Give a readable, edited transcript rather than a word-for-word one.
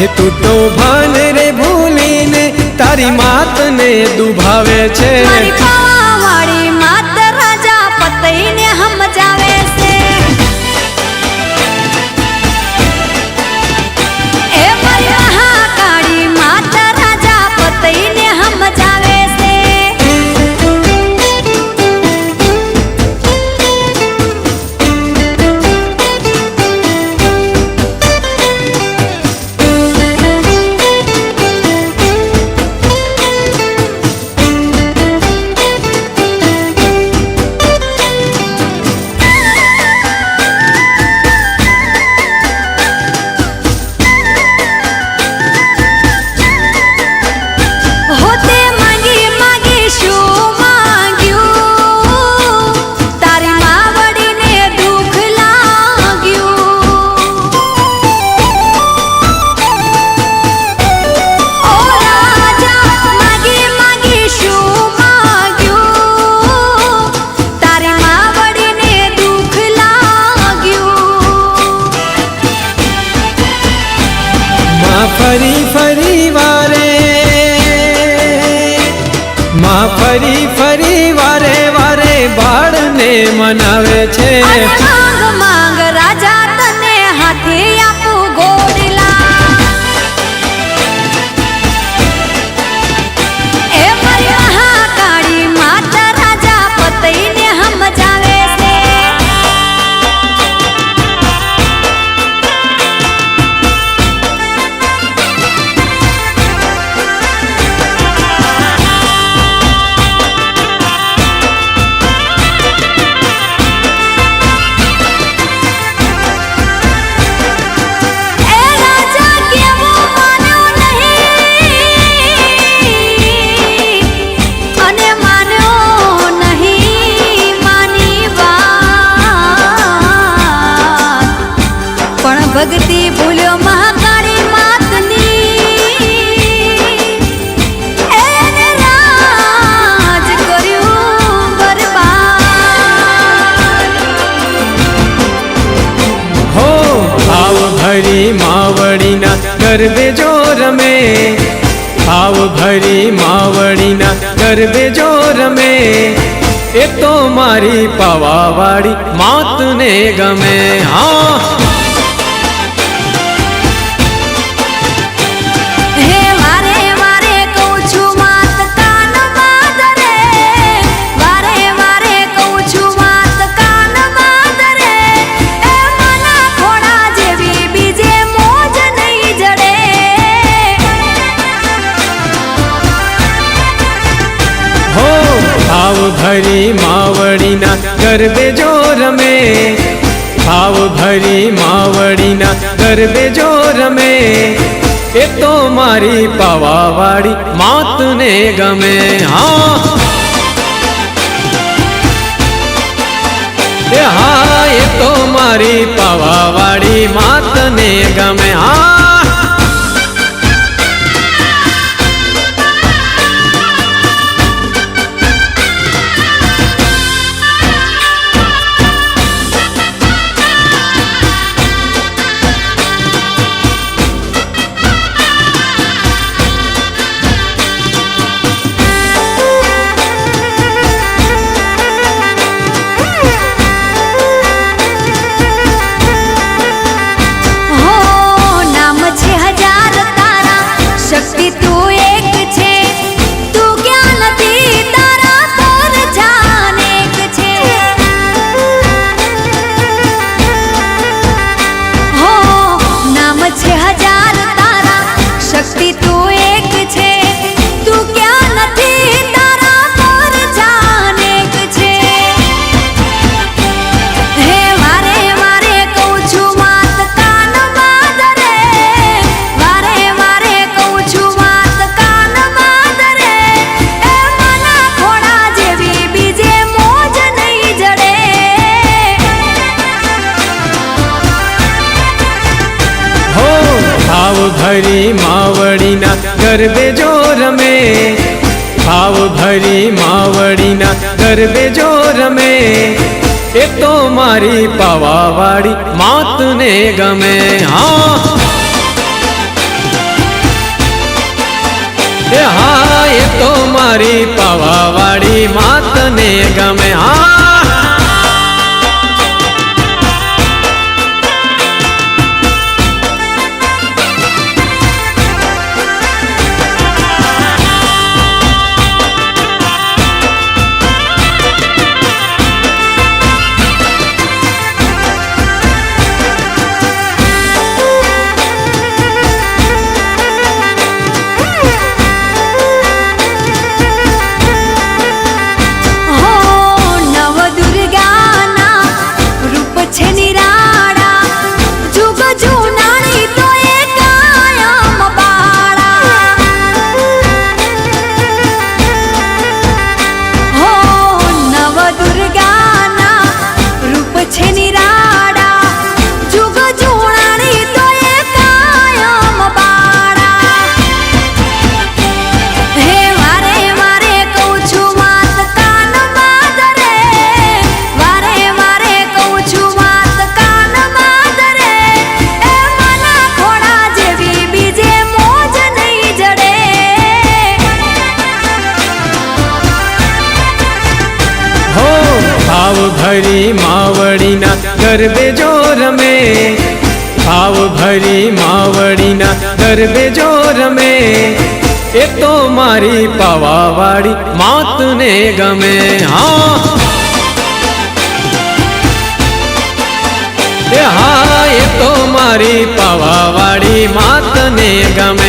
हे तू तो भान रे भूलीने तारी मात ने दुभावे छे। मारी पावावाड़ी मात राजा पतईने हम जावे से। ए मारी महाकाली मात राजा पतईने हम जावे से। फरी फरी वारे माँ फरी फरी वारे वारे बाळ ने मनावे छे। मांग मांग राजा तने हाथे आपू गोडला। ए मारी महाकाली मात राजा पतईने हम जावे से। भक्ति भूल्यो महाकाली मातनी एने राज कर्यु बर्बाद। हो भाव भरी मावड़ी ना गरबे जो रमे। भाव भरी मावड़ी ना गरबे जो रमे। ए तो मारी पावावाड़ी मात ने गमे। हाँ भाव भरी मावड़ी ना गरबे जो रमे। भाव भरी मावड़ी ना गरबे जो रमे। ए तो मारी पावावाड़ी मात ने गमे। हाँ ये तो मारी पावावाड़ी मात ने गमे। हाँ भरी मावड़ी ना गरबे जो रमे। भाव भरी मावड़ी ना गरबे जो रमे। ए तो मारी पावावाड़ी मात ने गमे। हाँ મારી પાવાવાળી માતને ગમે હા ભાવ ભરી માવડીના ગરબે જો રમે ભાવ ભરી માવડીના ગરબે જો રમે એ તો મારી પાવાવાળી માતને ગમે હા એ તો મારી પાવાવાળી માતને ગમે